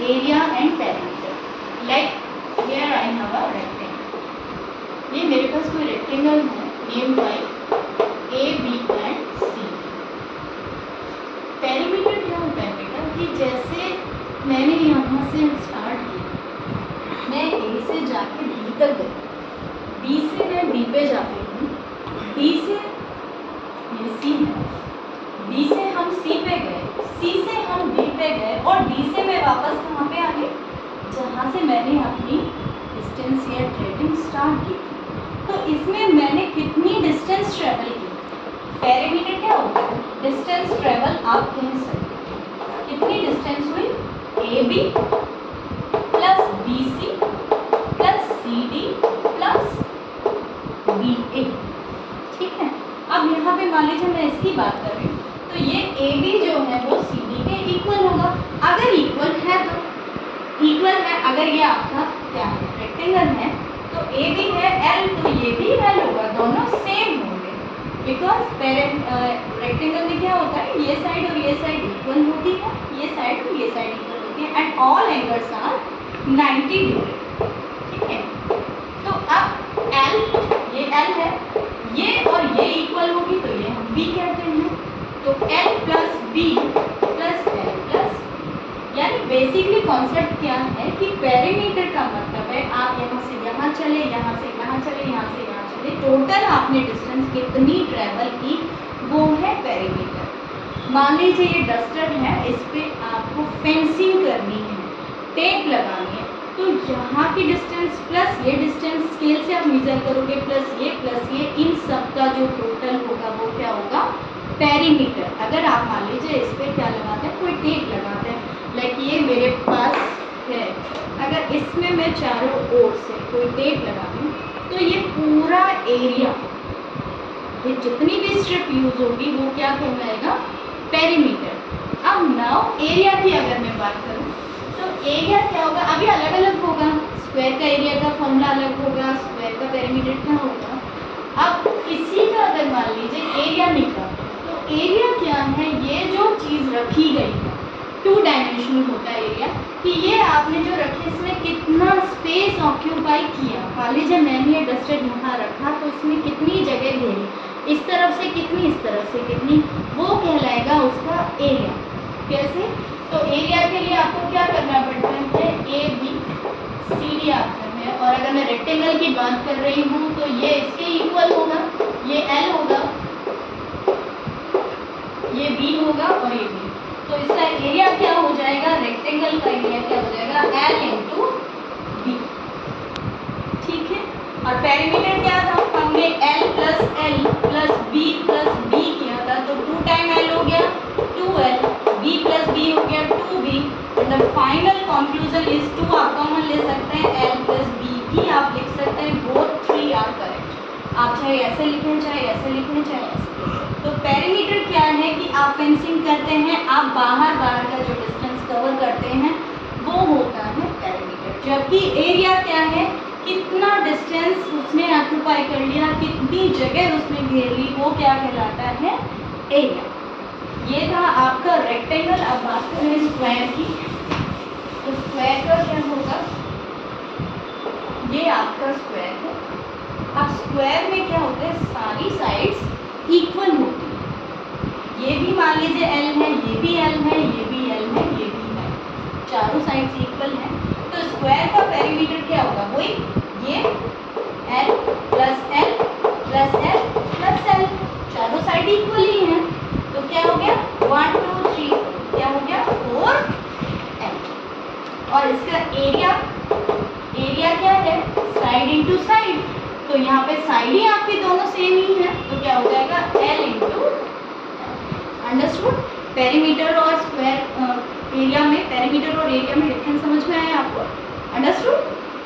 area and perimeter. Like here I have a rectangle. ये मेरे पास कोई रेक्टेंगल है named by A, B and C. Perimeter क्या होता है बेटा कि जैसे मैंने यहाँ से स्टार्ट किया, मैं A से जाके B तक गई, B से मैं B पे जाती हूँ, B से ये C है, B से हम C पे गए, C से हम D पे गए और D से मैं वापस कहाँ पे आ गई, जहाँ से मैंने अपनी डिस्टेंस या ट्रेवलिंग स्टार्ट की थी. तो इसमें मैंने कितनी डिस्टेंस ट्रेवल की? पेरीमीटर क्या होता है? डिस्टेंस ट्रेवल आप कह सकते हो. कितनी डिस्टेंस हुई? AB plus BC plus CD plus BA. ठीक है. अब यहाँ पे मान लीजिए मैं इसकी बात कर रही हूँ, तो ये AB जो है वो CD के इक्वल होगा. अगर इक्वल है तो इक्वल है, अगर ये आपका क्या है रेक्टेंगल है तो AB है L, तो ये भी L होगा, दोनों सेम होंगे. बिकॉज रेक्टेंगल में क्या होता है, ये साइड और ये साइड इक्वल होती है, ये साइड और ये साइड इक्वल होती है and all angles are 90 degree. ठीक है. तो अब L, ये L है, ये और ये इक्वल होगी तो ये हम B कहते हैं. तो L plus B plus L plus, यानी बेसिकली कॉन्सेप्ट क्या है कि पेरीमीटर का मतलब है आप यहाँ से यहाँ चले, यहाँ से यहाँ चले, यहाँ से यहाँ चले, टोटल आपने डिस्टेंस कितनी ट्रैवल की वो है पेरीमीटर. मान लीजिए ये डस्टर है, इस पे आपको फेंसिंग करनी है, टेप लगानी है, तो यहाँ की डिस्टेंस प्लस ये डिस्टेंस स्केल से आप मेजर करोगे प्लस ये इन सब का जो टोटल होगा वो क्या होगा? पेरीमीटर. अगर आप मान लीजिए इस पर क्या लगाते हैं, कोई टेप लगाते हैं, लाइक ये मेरे पास है, अगर इसमें मैं चारों ओर से कोई टेप लगा दूँ तो ये पूरा एरिया, ये जितनी भी स्ट्रिप यूज होगी वो क्या कहलाएगा? पेरीमीटर. अब नाउ एरिया की अगर मैं बात करूँ तो एरिया क्या होगा? अभी अलग अलग होगा, स्क्वायर का एरिया का फॉर्मूला अलग होगा, स्क्वायर का पेरीमीटर क्या होगा. अब इसी का अगर मान लीजिए एरिया निकाल, तो एरिया क्या है? ये जो चीज़ रखी गई है, 2 डायमेंशनल होता है एरिया, कि ये आपने जो रखे इसमें कितना स्पेस ऑक्यूपाई किया. मान लीजिए मैंने ये डस्टर यहाँ रखा तो इसमें कितनी जगह घेरी, इस तरफ से कितनी, इस तरफ से कितनी, वो कहलाएगा उसका एरिया. कैसे? तो एरिया के लिए आपको क्या करना पड़ता है? ABCD आता है, और अगर मैं रेक्टेंगल की बात कर रही हूँ तो ये इसके इक्वल होगा, ये L होगा, ये B होगा और ये B. तो इसका एरिया क्या हो जाएगा? रेक्टेंगल का एरिया क्या हो जाएगा? L into B. ठीक है. और पेरीमीटर क्या था? हमने L plus B plus B किया था, तो 2 टाइम L हो गया 2L, B प्लस B हो गया 2B. The final conclusion is 2. आप कॉमन ले सकते हैं, L प्लस B भी आप लिख सकते हैं, बोथ 3 आर करेक्ट. आप चाहे ऐसे लिखें, चाहे ऐसे लिखें, चाहे ऐसे. तो पेरीमीटर क्या है कि आप फेंसिंग करते हैं, आप बाहर का जो डिस्टेंस कवर करते हैं वो होता है पेरीमीटर. जबकि एरिया क्या है? कितना डिस्टेंस उसने ऑक्यूपाई कर लिया, कितनी जगह उसने घेर ली, वो क्या कहलाता है? एरिया. ये था आपका रेक्टेंगल. अब बात करें स्क्वायर की, तो स्क्वायर का क्या होगा? ये आपका स्क्वायर है. अब स्क्वायर में क्या होता है? सारी साइड्स इक्वल होती है. ये भी मान लीजिए L है, ये भी L है, ये भी L है, ये भी है, चारों साइड्स इक्वल है. तो स्क्वायर का पेरीमीटर क्या होगा? वही ये L plus L plus L plus L, चारों साइड इक्वल ही हैं. तो क्या हो गया? 1 2 3 क्या हो गया? 4L. और इसका एरिया क्या है? Side into side. तो यहाँ पे साइड ही आपके दोनों सेम ही है, तो क्या हो जाएगा? L into. अंडरस्टूड? पेरीमीटर और स्क्वायर एरिया में, पेरीमीटर और एरिया में डिफरेंस समझ में आया आपको? अंडरस्टूड?